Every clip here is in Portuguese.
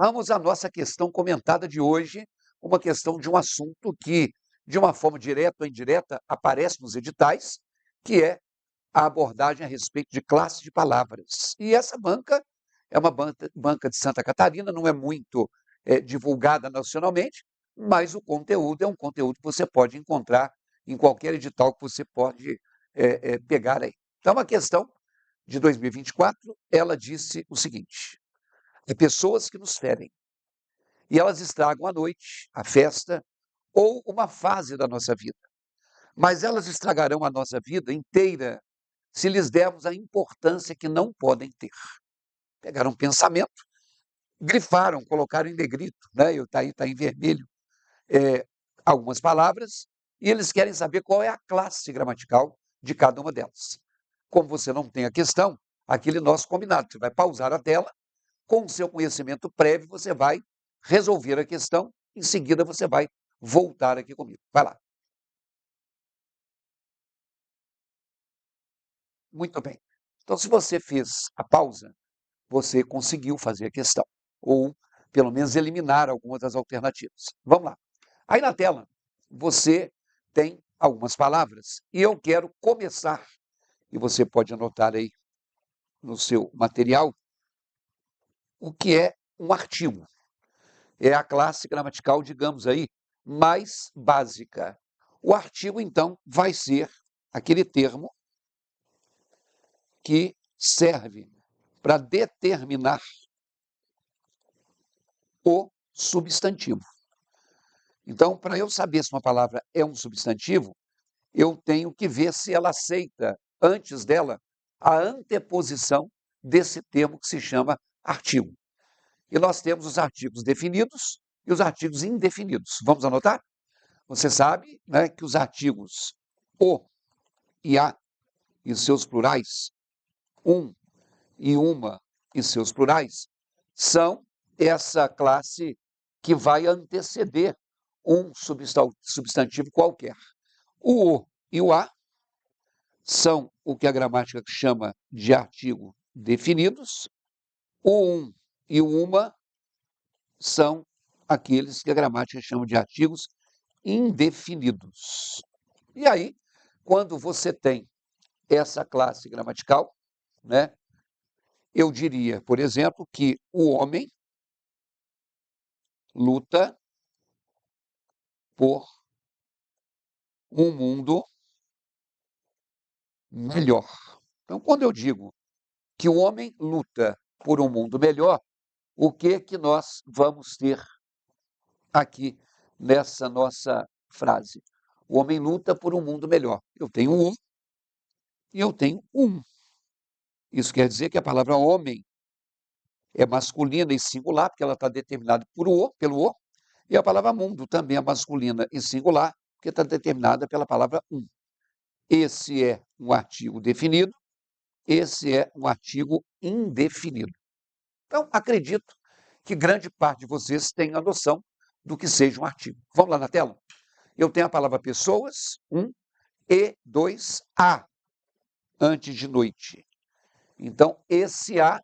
Vamos à nossa questão comentada de hoje, uma questão de um assunto que, de uma forma direta ou indireta, aparece nos editais, que é a abordagem a respeito de classe de palavras. E essa banca é uma banca de Santa Catarina, não é muito divulgada nacionalmente, mas o conteúdo é um conteúdo que você pode encontrar em qualquer edital que você pode pegar aí. Então, a questão de 2024, ela disse o seguinte: há pessoas que nos ferem e elas estragam a noite, a festa ou uma fase da nossa vida. Mas elas estragarão a nossa vida inteira se lhes dermos a importância que não podem ter. Pegaram um pensamento, grifaram, colocaram em negrito, né? Está aí, tá em vermelho, algumas palavras, e eles querem saber qual é a classe gramatical de cada uma delas. Como você não tem a questão, aquele nosso combinado, você vai pausar a tela, com o seu conhecimento prévio, você vai resolver a questão, em seguida você vai voltar aqui comigo. Vai lá. Muito bem. Então, se você fez a pausa, você conseguiu fazer a questão, ou pelo menos eliminar algumas das alternativas. Vamos lá. Aí na tela, você tem algumas palavras, e eu quero começar, e você pode anotar aí no seu material, o que é um artigo. É a classe gramatical, digamos aí, mais básica. O artigo, então, vai ser aquele termo que serve para determinar o substantivo. Então, para eu saber se uma palavra é um substantivo, eu tenho que ver se ela aceita, antes dela, a anteposição desse termo que se chama artigo. E nós temos os artigos definidos e os artigos indefinidos. Vamos anotar? Você sabe, né, que os artigos o e a e seus plurais, um e uma e seus plurais, são essa classe que vai anteceder um substantivo qualquer. O e o a são o que a gramática chama de artigo definidos. O um e o uma são aqueles que a gramática chama de artigos indefinidos. E aí, quando você tem essa classe gramatical, né, eu diria, por exemplo, que o homem luta por um mundo melhor. Então, quando eu digo que o homem luta por um mundo melhor, o que nós vamos ter aqui nessa nossa frase? O homem luta por um mundo melhor. Eu tenho um e eu tenho um. Isso quer dizer que a palavra homem é masculina e singular, porque ela está determinada pelo o, e a palavra mundo também é masculina e singular, porque está determinada pela palavra um. Esse é um artigo definido, esse é um artigo indefinido. Então, acredito que grande parte de vocês tenha a noção do que seja um artigo. Vamos lá na tela? Eu tenho a palavra pessoas, e a, antes de noite. Então, esse a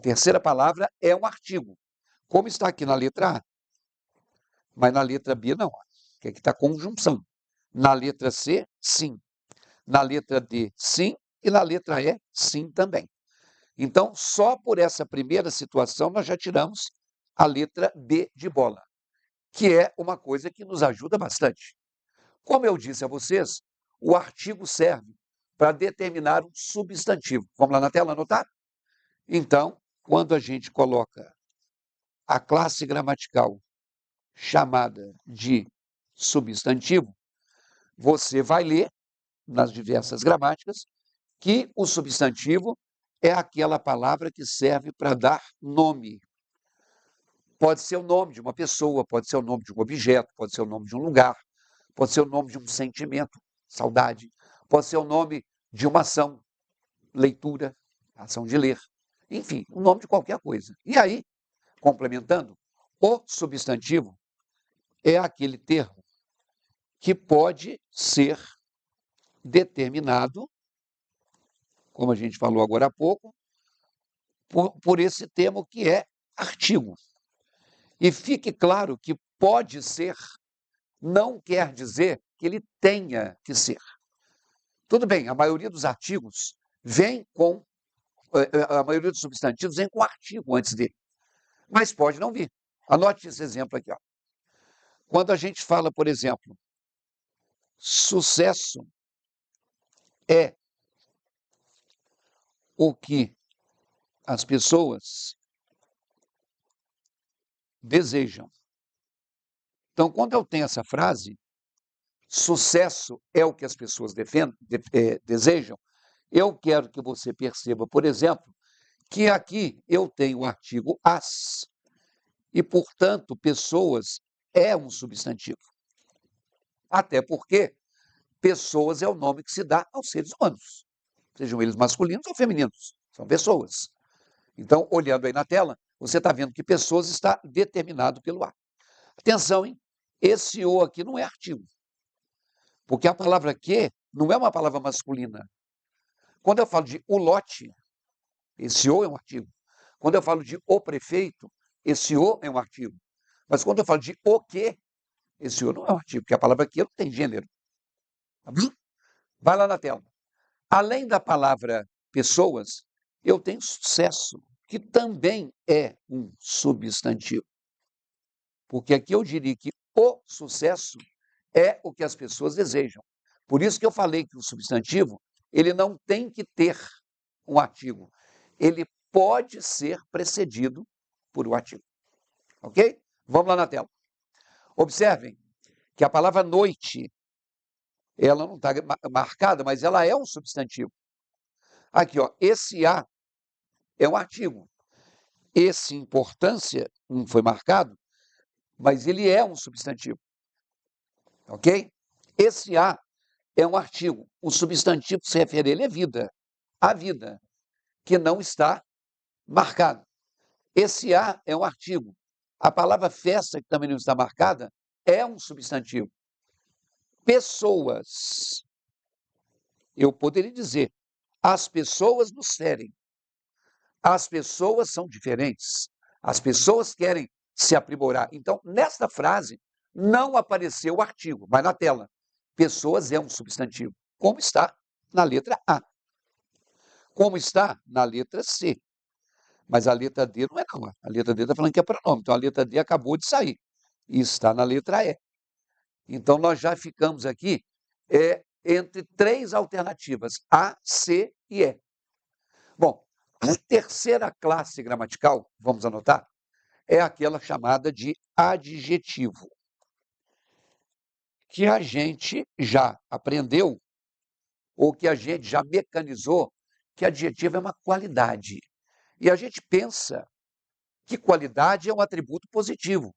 terceira palavra, é um artigo, como está aqui na letra A. Mas na letra B, não, que aqui está conjunção. Na letra C, sim. Na letra D, sim. E na letra E, sim também. Então, só por essa primeira situação, nós já tiramos a letra B de bola, que é uma coisa que nos ajuda bastante. Como eu disse a vocês, o artigo serve para determinar um substantivo. Vamos lá na tela anotar? Então, quando a gente coloca a classe gramatical chamada de substantivo, você vai ler, nas diversas gramáticas, que o substantivo é aquela palavra que serve para dar nome. Pode ser o nome de uma pessoa, pode ser o nome de um objeto, pode ser o nome de um lugar, pode ser o nome de um sentimento, saudade, pode ser o nome de uma ação, leitura, ação de ler, enfim, o nome de qualquer coisa. E aí, complementando, o substantivo é aquele termo que pode ser determinado, como a gente falou agora há pouco, por esse termo que é artigo. E fique claro que pode ser não quer dizer que ele tenha que ser. Tudo bem, a maioria dos artigos vem com, a maioria dos substantivos vem com artigo antes dele, mas pode não vir. Anote esse exemplo aqui, ó. Quando a gente fala, por exemplo, sucesso é o que as pessoas desejam. Então, quando eu tenho essa frase, sucesso é o que as pessoas desejam, eu quero que você perceba, por exemplo, que aqui eu tenho o artigo as, e, portanto, pessoas é um substantivo. Até porque pessoas é o nome que se dá aos seres humanos, sejam eles masculinos ou femininos, são pessoas. Então, olhando aí na tela, você está vendo que pessoas está determinado pelo A. Atenção, hein? Esse O aqui não é artigo, porque a palavra que não é uma palavra masculina. Quando eu falo de o lote, esse O é um artigo. Quando eu falo de o prefeito, esse O é um artigo. Mas quando eu falo de o que, esse O não é um artigo, porque a palavra que não tem gênero. Tá bom? Vai lá na tela. Além da palavra pessoas, eu tenho sucesso, que também é um substantivo. Porque aqui eu diria que o sucesso é o que as pessoas desejam. Por isso que eu falei que o substantivo, ele não tem que ter um artigo. Ele pode ser precedido por um artigo. Ok? Vamos lá na tela. Observem que a palavra noite, ela não está marcada, mas ela é um substantivo. Aqui, ó, esse A é um artigo. Esse importância não foi marcado, mas ele é um substantivo. Ok? Esse A é um artigo. O substantivo que se refere a ele é vida. A vida, que não está marcado. Esse A é um artigo. A palavra festa, que também não está marcada, é um substantivo. Pessoas. Eu poderia dizer, as pessoas nos ferem. As pessoas são diferentes. As pessoas querem se aprimorar. Então, nesta frase, não apareceu o artigo, mas na tela. Pessoas é um substantivo, como está na letra A. Como está na letra C. Mas a letra D não é não. A letra D está falando que é pronome. Então, a letra D acabou de sair. E está na letra E. Então, nós já ficamos aqui entre três alternativas, A, C e E. Bom, a terceira classe gramatical, vamos anotar, é aquela chamada de adjetivo, que a gente já aprendeu, ou que a gente já mecanizou, que adjetivo é uma qualidade. E a gente pensa que qualidade é um atributo positivo.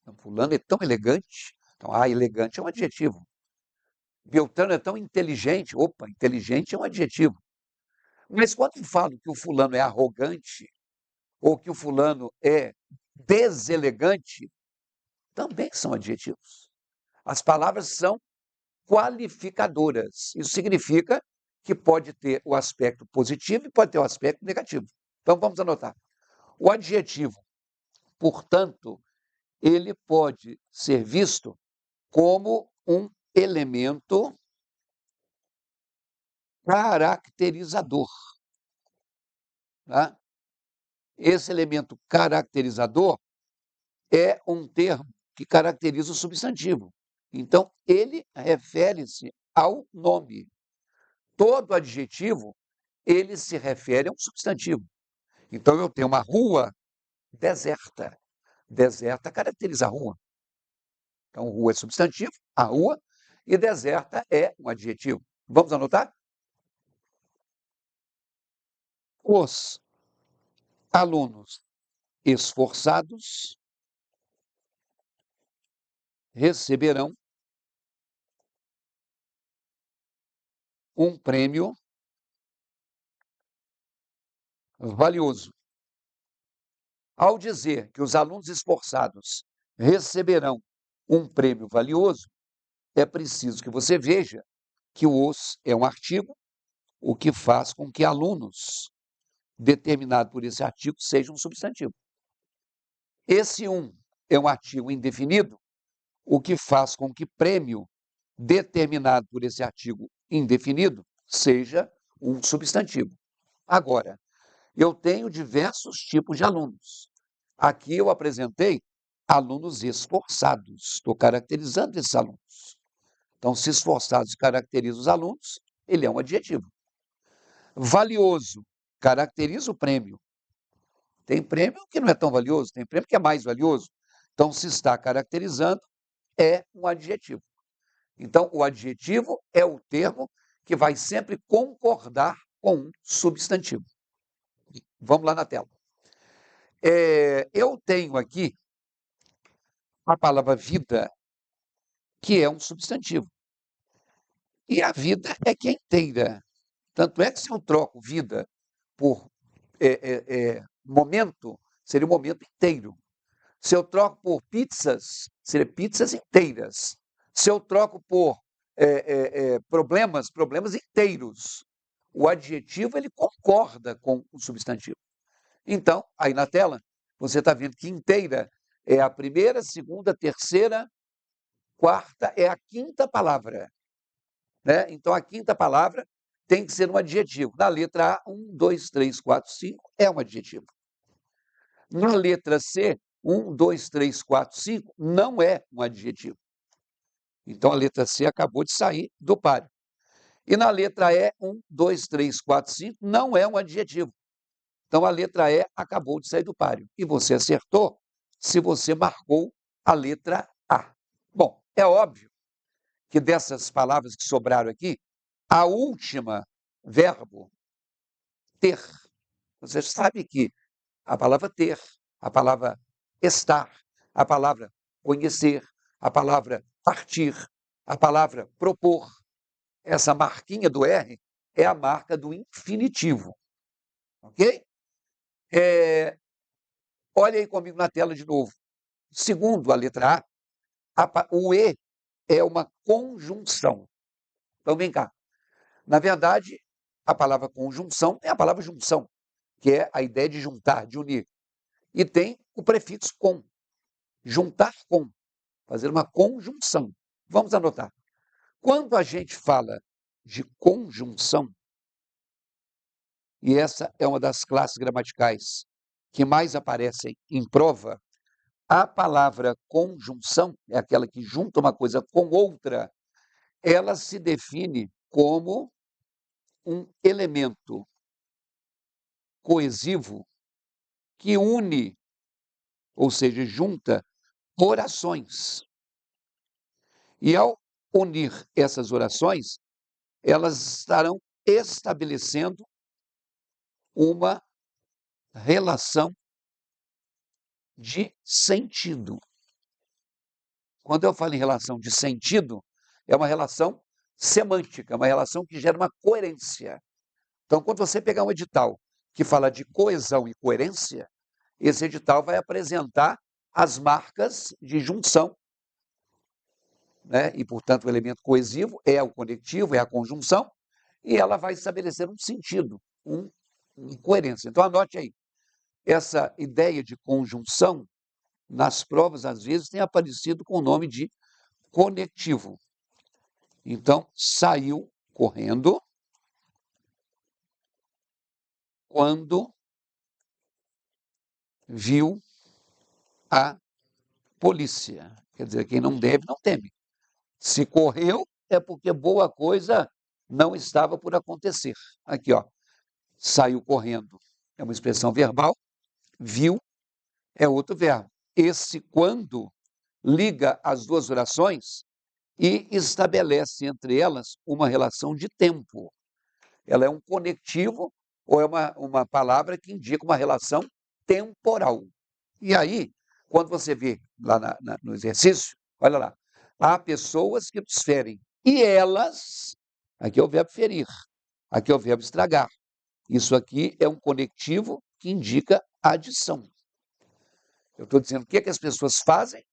Então, fulano é tão elegante, então, elegante é um adjetivo. Beltrano é tão inteligente, opa, inteligente é um adjetivo. Mas quando eu falo que o fulano é arrogante, ou que o fulano é deselegante, também são adjetivos. As palavras são qualificadoras. Isso significa que pode ter o aspecto positivo e pode ter o aspecto negativo. Então, vamos anotar. O adjetivo, portanto, ele pode ser visto como um elemento caracterizador. Tá? Esse elemento caracterizador é um termo que caracteriza o substantivo. Então, ele refere-se ao nome. Todo adjetivo, ele se refere a um substantivo. Então, eu tenho uma rua deserta. Deserta caracteriza a rua. Então, rua é substantivo, a rua, e deserta é um adjetivo. Vamos anotar? Os alunos esforçados receberão um prêmio valioso. Ao dizer que os alunos esforçados receberão um prêmio valioso, é preciso que você veja que o os é um artigo, o que faz com que alunos, determinado por esse artigo, seja um substantivo. Esse um é um artigo indefinido, o que faz com que prêmio determinado por esse artigo indefinido seja um substantivo. Agora, eu tenho diversos tipos de alunos. Aqui eu apresentei alunos esforçados. Estou caracterizando esses alunos. Então, se esforçados caracteriza os alunos, ele é um adjetivo. Valioso caracteriza o prêmio. Tem prêmio que não é tão valioso, tem prêmio que é mais valioso. Então, se está caracterizando, é um adjetivo. Então, o adjetivo é o termo que vai sempre concordar com um substantivo. Vamos lá na tela. Eu tenho aqui a palavra vida, que é um substantivo. E a vida é que é inteira. Tanto é que se eu troco vida por momento, seria o momento inteiro. Se eu troco por pizzas, seria pizzas inteiras. Se eu troco por problemas, problemas inteiros. O adjetivo ele concorda com o substantivo. Então, aí na tela, você está vendo que inteira é a primeira, segunda, terceira, quarta, é a quinta palavra. Né? Então, a quinta palavra tem que ser um adjetivo. Na letra A, 1, 2, 3, 4, 5 é um adjetivo. Na letra C, 1, 2, 3, 4, 5 não é um adjetivo. Então, a letra C acabou de sair do páreo. E na letra E, 1, 2, 3, 4, 5 não é um adjetivo. Então, a letra E acabou de sair do páreo. E você acertou se você marcou a letra A. Bom, é óbvio que dessas palavras que sobraram aqui, a última, verbo, ter. Você sabe que a palavra ter, a palavra estar, a palavra conhecer, a palavra partir, a palavra propor, essa marquinha do R é a marca do infinitivo. Ok? Olha aí comigo na tela de novo. Segundo a letra A, o E é uma conjunção. Então, vem cá. Na verdade, a palavra conjunção é a palavra junção, que é a ideia de juntar, de unir. E tem o prefixo com. Juntar com. Fazer uma conjunção. Vamos anotar. Quando a gente fala de conjunção, e essa é uma das classes gramaticais que mais aparecem em prova, a palavra conjunção, é aquela que junta uma coisa com outra, ela se define como um elemento coesivo que une, ou seja, junta orações. E ao unir essas orações, elas estarão estabelecendo uma relação de sentido. Quando eu falo em relação de sentido, é uma relação semântica, uma relação que gera uma coerência. Então, quando você pegar um edital que fala de coesão e coerência, esse edital vai apresentar as marcas de junção, né? E, portanto, o elemento coesivo é o conectivo, é a conjunção, e ela vai estabelecer um sentido, uma coerência. Então, anote aí, essa ideia de conjunção, nas provas, às vezes, tem aparecido com o nome de conectivo. Então, saiu correndo quando viu a polícia. Quer dizer, quem não deve, não teme. Se correu, é porque boa coisa não estava por acontecer. Aqui, ó, saiu correndo. É uma expressão verbal. Viu é outro verbo. Esse quando liga as duas orações e estabelece entre elas uma relação de tempo. Ela é um conectivo ou é uma palavra que indica uma relação temporal. E aí, quando você vê lá no exercício, olha lá, há pessoas que nos ferem e elas, aqui é o verbo ferir, aqui é o verbo estragar. Isso aqui é um conectivo que indica adição. Eu estou dizendo o que as pessoas fazem,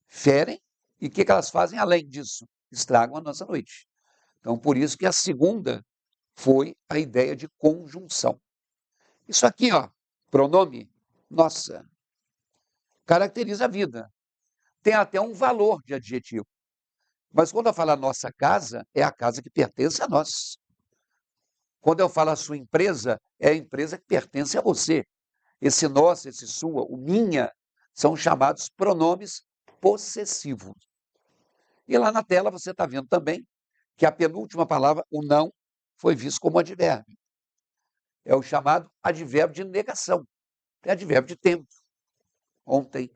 ferem, e o que elas fazem além disso? Estragam a nossa noite. Então, por isso que a segunda foi a ideia de conjunção. Isso aqui, ó, pronome, nossa. caracteriza a vida. Tem até um valor de adjetivo. Mas quando eu falo a nossa casa, é a casa que pertence a nós. Quando eu falo a sua empresa, é a empresa que pertence a você. Esse nosso, esse sua, o minha, são chamados pronomes possessivos. E lá na tela você está vendo também que a penúltima palavra, o não, foi visto como advérbio. É o chamado advérbio de negação. Tem advérbio de tempo, ontem.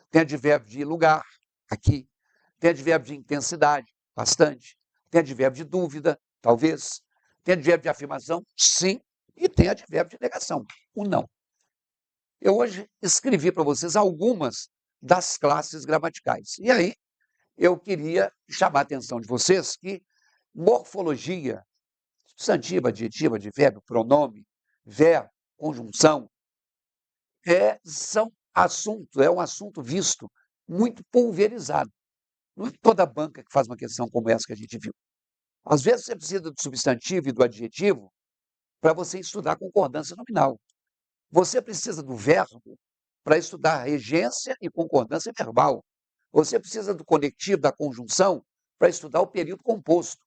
Tem advérbio de lugar, aqui. Tem advérbio de intensidade, bastante. Tem advérbio de dúvida, talvez. Tem advérbio de afirmação, sim. E tem advérbio de negação, o não. Eu hoje escrevi para vocês algumas das classes gramaticais. E aí, eu queria chamar a atenção de vocês que morfologia, substantivo, adjetivo, advérbio, pronome, verbo, conjunção, é um assunto visto muito pulverizado. Não é toda banca que faz uma questão como essa que a gente viu. Às vezes você precisa do substantivo e do adjetivo para você estudar concordância nominal. Você precisa do verbo para estudar regência e concordância verbal. Você precisa do conectivo, da conjunção, para estudar o período composto.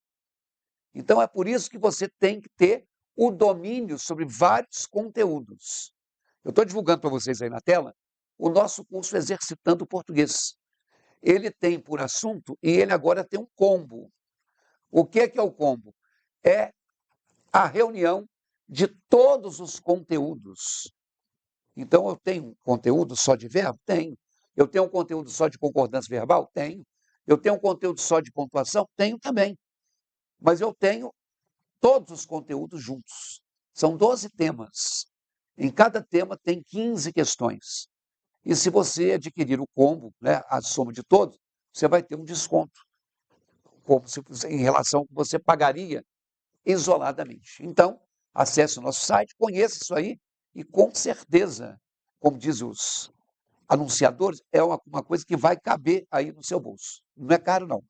Então, é por isso que você tem que ter o domínio sobre vários conteúdos. Eu estou divulgando para vocês aí na tela o nosso curso Exercitando o Português. Ele tem por assunto, e ele agora tem um combo. O que é o combo? É a reunião de todos os conteúdos. Então, eu tenho um conteúdo só de verbo? Tenho. Eu tenho um conteúdo só de concordância verbal? Tenho. Eu tenho um conteúdo só de pontuação? Tenho também. Mas eu tenho todos os conteúdos juntos. São 12 temas. Em cada tema tem 15 questões. E se você adquirir o combo, né, a soma de todos, você vai ter um desconto, como se, em relação ao que você pagaria isoladamente. Então, acesse o nosso site, conheça isso aí e, com certeza, como dizem os anunciadores, é uma coisa que vai caber aí no seu bolso. Não é caro, não.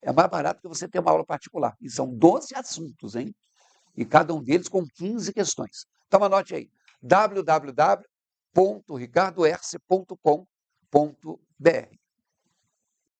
É mais barato que você ter uma aula particular. E são 12 assuntos, hein? E cada um deles com 15 questões. Então, anote aí, www.ricardoerce.com.br.